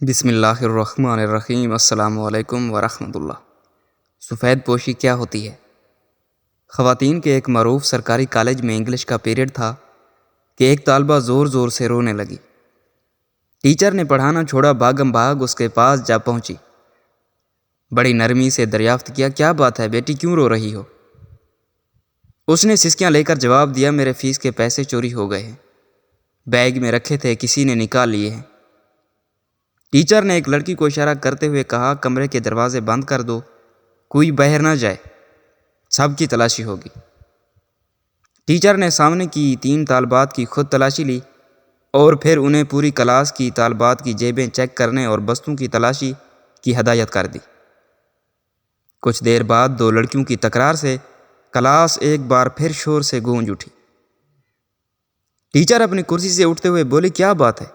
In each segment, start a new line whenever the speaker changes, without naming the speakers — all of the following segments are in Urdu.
بسم اللہ الرحمن الرحیم۔ السلام علیکم ورحمۃ اللہ۔ سفید پوشی کیا ہوتی ہے؟ خواتین کے ایک معروف سرکاری کالج میں انگلش کا پیریڈ تھا کہ ایک طالبہ زور زور سے رونے لگی۔ ٹیچر نے پڑھانا چھوڑا، بھاگم بھاگ اس کے پاس جا پہنچی۔ بڑی نرمی سے دریافت کیا، کیا بات ہے بیٹی، کیوں رو رہی ہو؟ اس نے سسکیاں لے کر جواب دیا، میرے فیس کے پیسے چوری ہو گئے ہیں، بیگ میں رکھے تھے، کسی نے نکال لیے ہیں۔ ٹیچر نے ایک لڑکی کو اشارہ کرتے ہوئے کہا، کمرے کے دروازے بند کر دو، کوئی باہر نہ جائے، سب کی تلاشی ہوگی۔ ٹیچر نے سامنے کی 3 طالبات کی خود تلاشی لی اور پھر انہیں پوری کلاس کی طالبات کی جیبیں چیک کرنے اور بستوں کی تلاشی کی ہدایت کر دی۔ کچھ دیر بعد 2 لڑکیوں کی تکرار سے کلاس ایک بار پھر شور سے گونج اٹھی۔ ٹیچر اپنی کرسی سے اٹھتے ہوئے بولی، کیا بات ہے؟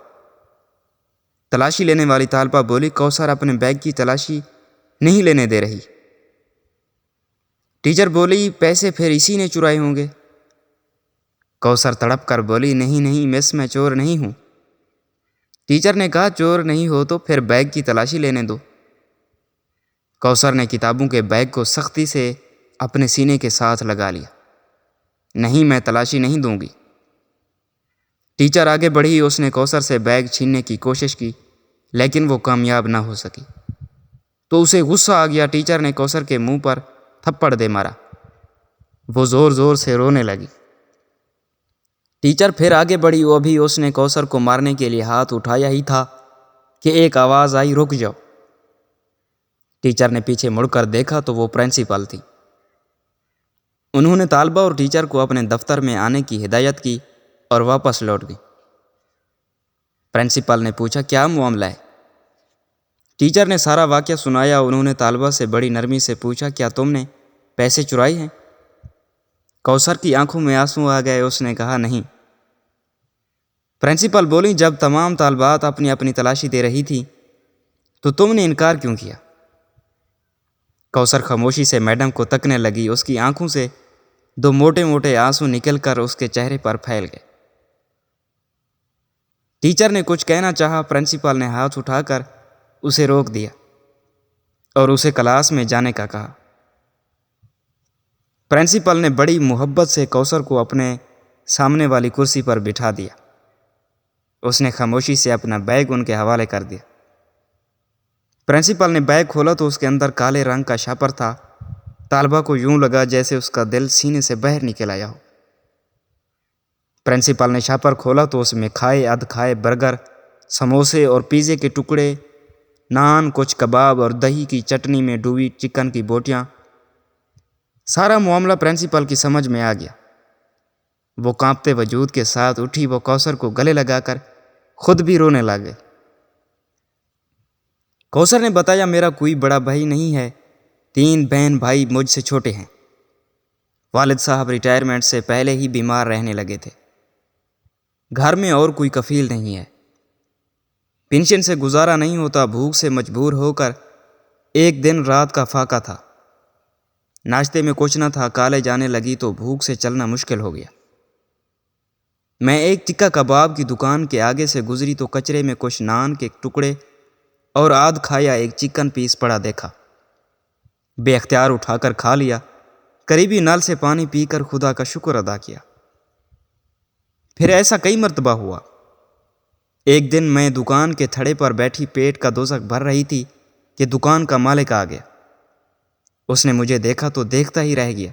تلاشی لینے والی طالبہ بولی، کوثر اپنے بیگ کی تلاشی نہیں لینے دے رہی۔ ٹیچر بولی، پیسے پھر اسی نے چرائے ہوں گے۔ کوثر تڑپ کر بولی، نہیں مس، میں چور نہیں ہوں۔ ٹیچر نے کہا، چور نہیں ہو تو پھر بیگ کی تلاشی لینے دو۔ کوثر نے کتابوں کے بیگ کو سختی سے اپنے سینے کے ساتھ لگا لیا۔ نہیں، میں تلاشی نہیں دوں گی۔ ٹیچر آگے بڑھی، اس نے کوثر سے بیگ چھیننے کی کوشش کی لیکن وہ کامیاب نہ ہو سکی تو اسے غصہ آ گیا۔ ٹیچر نے کوثر کے منہ پر تھپڑ دے مارا، وہ زور زور سے رونے لگی۔ ٹیچر پھر آگے بڑھی، ابھی اس نے کوثر کو مارنے کے لیے ہاتھ اٹھایا ہی تھا کہ ایک آواز آئی، رک جاؤ۔ ٹیچر نے پیچھے مڑ کر دیکھا تو وہ پرنسپل تھی۔ انہوں نے طالبہ اور ٹیچر کو اپنے دفتر میں آنے کی ہدایت کی اور واپس لوٹ گئی۔ پرنسپل نے پوچھا، کیا معاملہ ہے؟ ٹیچر نے سارا واقعہ سنایا۔ انہوں نے طالبہ سے بڑی نرمی سے پوچھا، کیا تم نے پیسے چرائے ہیں؟ کوثر کی آنکھوں میں آنسو آ گئے، اس نے کہا، نہیں۔ پرنسپل بولی، جب تمام طالبات اپنی اپنی تلاشی دے رہی تھی تو تم نے انکار کیوں کیا؟ کوثر خاموشی سے میڈم کو تکنے لگی، اس کی آنکھوں سے 2 موٹے موٹے آنسو نکل کر اس کے چہرے پر پھیل گئے۔ ٹیچر نے کچھ کہنا چاہا، پرنسپل نے ہاتھ اٹھا کر اسے روک دیا اور اسے کلاس میں جانے کا کہا۔ پرنسپل نے بڑی محبت سے کوثر کو اپنے سامنے والی کرسی پر بٹھا دیا۔ اس نے خاموشی سے اپنا بیگ ان کے حوالے کر دیا۔ پرنسپل نے بیگ کھولا تو اس کے اندر کالے رنگ کا شاپر تھا۔ طالبہ کو یوں لگا جیسے اس کا دل سینے سے باہر نکل آیا ہو۔ پرنسپل نے شاپر کھولا تو اس میں کھائے ادھ کھائے برگر، سموسے اور پیزے کے ٹکڑے، نان، کچھ کباب اور دہی کی چٹنی میں ڈوبی چکن کی بوٹیاں۔ سارا معاملہ پرنسپل کی سمجھ میں آ گیا۔ وہ کانپتے وجود کے ساتھ اٹھی، وہ کوثر کو گلے لگا کر خود بھی رونے لگ گئی۔ کوثر نے بتایا، میرا کوئی بڑا بھائی نہیں ہے، 3 بہن بھائی مجھ سے چھوٹے ہیں۔ والد صاحب ریٹائرمنٹ سے پہلے ہی بیمار رہنے لگے تھے۔ گھر میں اور کوئی کفیل نہیں ہے، پینشن سے گزارا نہیں ہوتا، بھوک سے مجبور ہو کر ایک دن رات کا فاقہ تھا۔ ناشتے میں کچھ نہ تھا، کالج جانے لگی تو بھوک سے چلنا مشکل ہو گیا۔ میں ایک ٹکا کباب کی دکان کے آگے سے گزری تو کچرے میں کچھ نان کے ٹکڑے اور آدھ کھایا ایک چکن پیس پڑا دیکھا، بے اختیار اٹھا کر کھا لیا۔ قریبی نل سے پانی پی کر خدا کا شکر ادا کیا۔ پھر ایسا کئی مرتبہ ہوا۔ ایک دن میں دکان کے تھڑے پر بیٹھی پیٹ کا دوزخ بھر رہی تھی کہ دکان کا مالک آ گیا۔ اس نے مجھے دیکھا تو دیکھتا ہی رہ گیا۔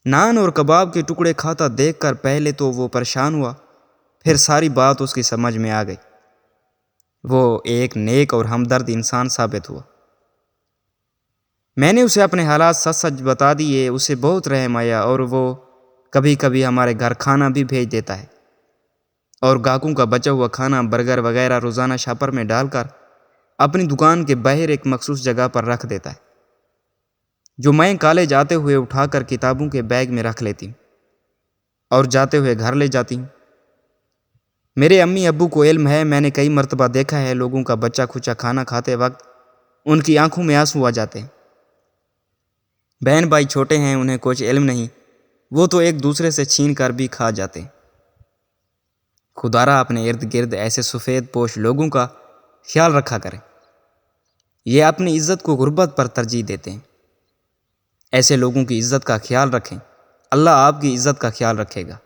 نان اور کباب کے ٹکڑے کھاتا دیکھ کر پہلے تو وہ پریشان ہوا، پھر ساری بات اس کی سمجھ میں آ گئی۔ وہ ایک نیک اور ہمدرد انسان ثابت ہوا۔ میں نے اسے اپنے حالات سچ سچ بتا دیے، اسے بہت رحم آیا اور وہ کبھی کبھی ہمارے گھر کھانا بھی بھیج دیتا ہے اور گاہکوں کا بچا ہوا کھانا، برگر وغیرہ روزانہ شاپر میں ڈال کر اپنی دکان کے باہر ایک مخصوص جگہ پر رکھ دیتا ہے، جو میں کالج آتے ہوئے اٹھا کر کتابوں کے بیگ میں رکھ لیتی ہوں اور جاتے ہوئے گھر لے جاتی ہوں۔ میرے امی ابو کو علم ہے، میں نے کئی مرتبہ دیکھا ہے لوگوں کا بچہ کھچا کھانا کھاتے وقت ان کی آنکھوں میں آنسو آ جاتے ہیں۔ بہن بھائی چھوٹے ہیں، انہیں کچھ علم نہیں، وہ تو ایک دوسرے سے چھین کر بھی کھا جاتے ہیں۔ خدا را اپنے ارد گرد ایسے سفید پوش لوگوں کا خیال رکھا کریں۔ یہ اپنی عزت کو غربت پر ترجیح دیتے ہیں۔ ایسے لوگوں کی عزت کا خیال رکھیں، اللہ آپ کی عزت کا خیال رکھے گا۔